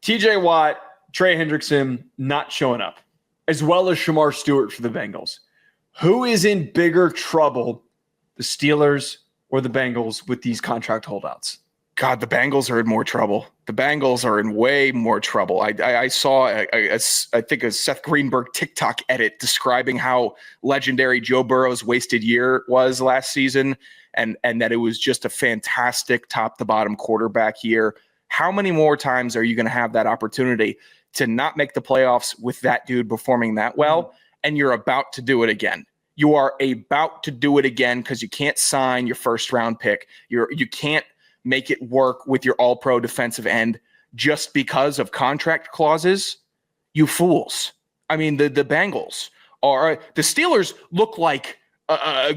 TJ Watt, Trey Hendrickson not showing up, as well as Shemar Stewart for the Bengals. Who is in bigger trouble, the Steelers or the Bengals, with these contract holdouts? God, the Bengals are in more trouble. The Bengals are in way more trouble. I saw, I think, a Seth Greenberg TikTok edit describing how legendary Joe Burrow's wasted year was last season, and that it was just a fantastic top-to-bottom quarterback year. How many more times are you going to have that opportunity to not make the playoffs with that dude performing that well, and you're about to do it again? You are about to do it again because you can't sign your first-round pick. You can't make it work with your all-pro defensive end just because of contract clauses. You fools. I mean, the Bengals are – the Steelers look like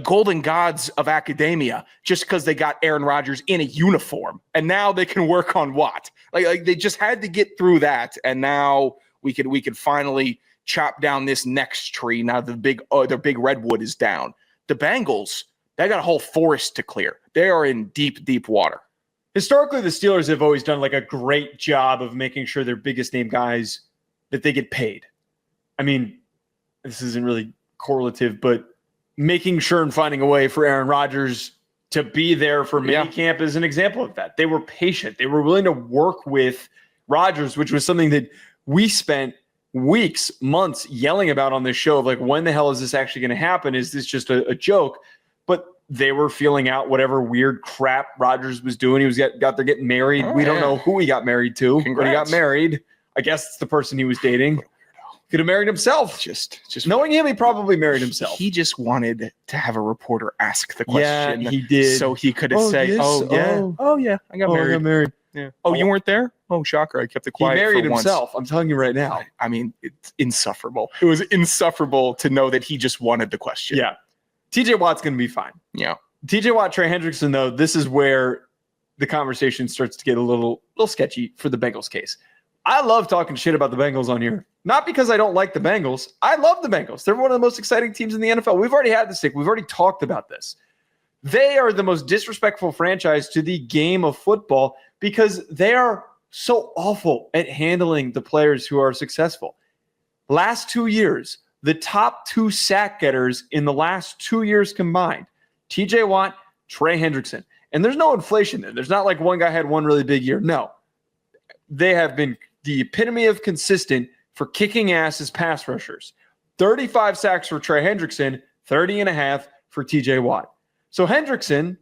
golden gods of academia just because they got Aaron Rodgers in a uniform, and now they can work on Watt. Like they just had to get through that, and now we could finally chop down this next tree. Now the big redwood is down. The Bengals, they got a whole forest to clear. They are in deep, deep water. Historically, the Steelers have always done like a great job of making sure their biggest name guys, that they get paid. I mean, this isn't really correlative, but making sure and finding a way for Aaron Rodgers to be there for minicamp is an example of that. They were patient. They were willing to work with Rodgers, which was something that we spent weeks, months yelling about on this show of like, when the hell is this actually going to happen? Is this just a joke? But they were feeling out whatever weird crap Rodgers was doing. He was got there getting married. We don't know who he got married to. Congrats. But he got married. I guess it's the person he was dating. Could have married himself. Just knowing him, he probably married himself. He just wanted to have a reporter ask the question. Yeah, he did. So he could say, yes, oh yeah, I got married. I got married. Yeah. Oh, you weren't there? Oh, shocker. I kept it quiet. He married for himself. Once. I'm telling you right now. I mean, it's insufferable. It was insufferable to know that he just wanted the question. Yeah. TJ Watt's going to be fine. Yeah. TJ Watt, Trey Hendrickson, though, this is where the conversation starts to get a little sketchy for the Bengals case. I love talking shit about the Bengals on here. Not because I don't like the Bengals. I love the Bengals. They're one of the most exciting teams in the NFL. We've already had this take. We've already talked about this. They are the most disrespectful franchise to the game of football because they are so awful at handling the players who are successful. Last 2 years, the top 2 sack getters in the last 2 years combined, TJ Watt, Trey Hendrickson. And there's no inflation there. There's not like one guy had one really big year. No. They have been the epitome of consistent for kicking ass as pass rushers. 35 sacks for Trey Hendrickson, 30.5 for TJ Watt. So Hendrickson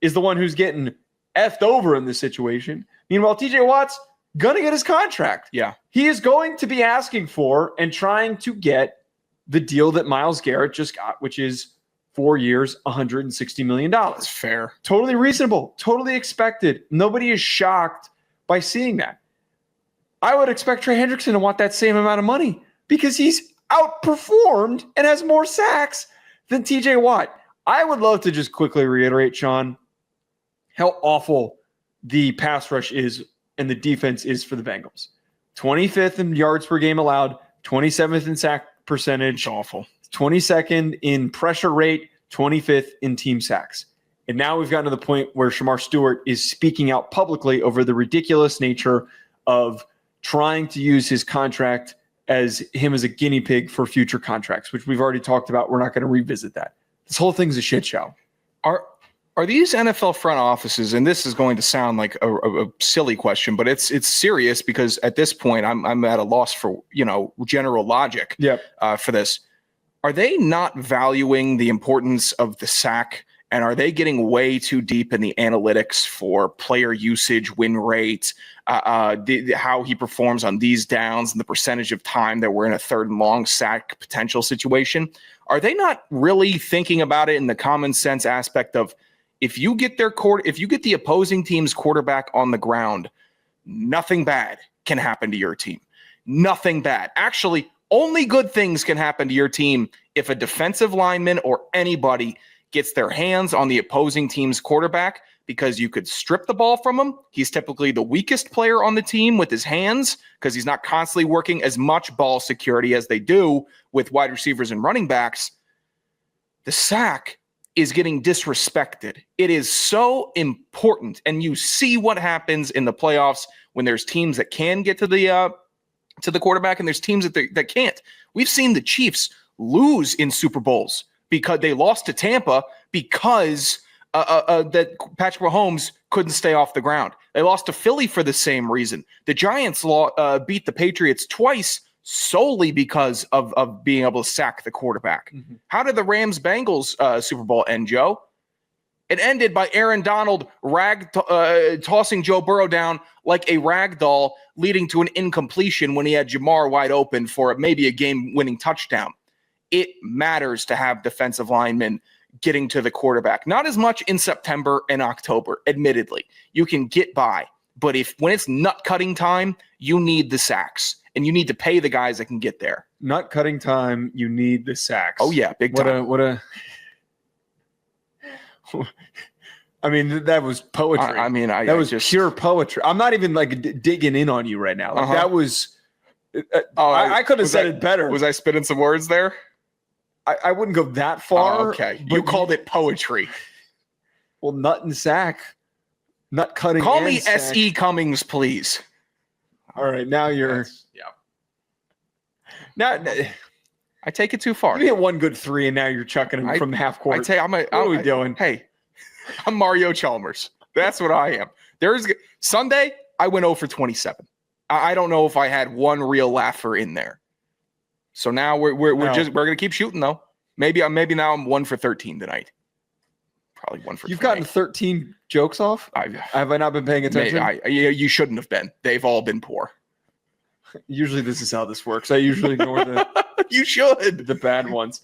is the one who's getting effed over in this situation. Meanwhile, TJ Watt's going to get his contract. Yeah. He is going to be asking for and trying to get the deal that Myles Garrett just got, which is 4 years, $160 million. That's fair. Totally reasonable. Totally expected. Nobody is shocked by seeing that. I would expect Trey Hendrickson to want that same amount of money because he's outperformed and has more sacks than TJ Watt. I would love to just quickly reiterate, Sean, how awful the pass rush is and the defense is for the Bengals. 25th in yards per game allowed, 27th in sack percentage. It's awful. 22nd in pressure rate, 25th in team sacks. And now we've gotten to the point where Shemar Stewart is speaking out publicly over the ridiculous nature of trying to use his contract as him as a guinea pig for future contracts, which we've already talked about. We're not going to revisit that. This whole thing's a shit show. Are these NFL front offices, and this is going to sound like a silly question, but it's serious because at this point I'm at a loss for, general logic for this. Are they not valuing the importance of the sack? And are they getting way too deep in the analytics for player usage, win rate, how he performs on these downs and the percentage of time that we're in a third and long sack potential situation? Are they not really thinking about it in the common sense aspect of if you get the opposing team's quarterback on the ground, nothing bad can happen to your team. Nothing bad. Actually, only good things can happen to your team if a defensive lineman or anybody gets their hands on the opposing team's quarterback, because you could strip the ball from him. He's typically the weakest player on the team with his hands because he's not constantly working as much ball security as they do with wide receivers and running backs. The sack is getting disrespected. It is so important, and you see what happens in the playoffs when there's teams that can get to the quarterback and there's teams that can't. We've seen the Chiefs lose in Super Bowls because they lost to Tampa because that Patrick Mahomes couldn't stay off the ground. They lost to Philly for the same reason. The Giants beat the Patriots twice solely because of being able to sack the quarterback. Mm-hmm. How did the Rams-Bengals Super Bowl end, Joe? It ended by Aaron Donald tossing Joe Burrow down like a rag doll, leading to an incompletion when he had Jamar wide open for maybe a game-winning touchdown. It matters to have defensive linemen getting to the quarterback. Not as much in September and October, admittedly. You can get by. But when it's nut-cutting time, you need the sacks. And you need to pay the guys that can get there. Nut-cutting time, you need the sacks. Oh, yeah, big time. I mean, that was poetry. That was pure poetry. I'm not even digging in on you right now. That was. I could have said it better. Was I spitting some words there? I wouldn't go that far. Oh, okay, you called it poetry. Well, nut and sack, nut cutting. Call me S.E. Cummings, please. All right, now you're. Now. I take it too far. You hit one good three, and now you're chucking him from the half court. What are we doing? Hey, I'm Mario Chalmers. That's what I am. Sunday, I went 0 for 27. I don't know if I had one real laugher in there. So now we're gonna keep shooting though. Maybe now I'm 1 for 13 tonight. Probably 1 for. You've 20. gotten 13 jokes off. Have I not been paying attention? You shouldn't have been. They've all been poor. Usually this is how this works. I usually ignore the you should the bad ones.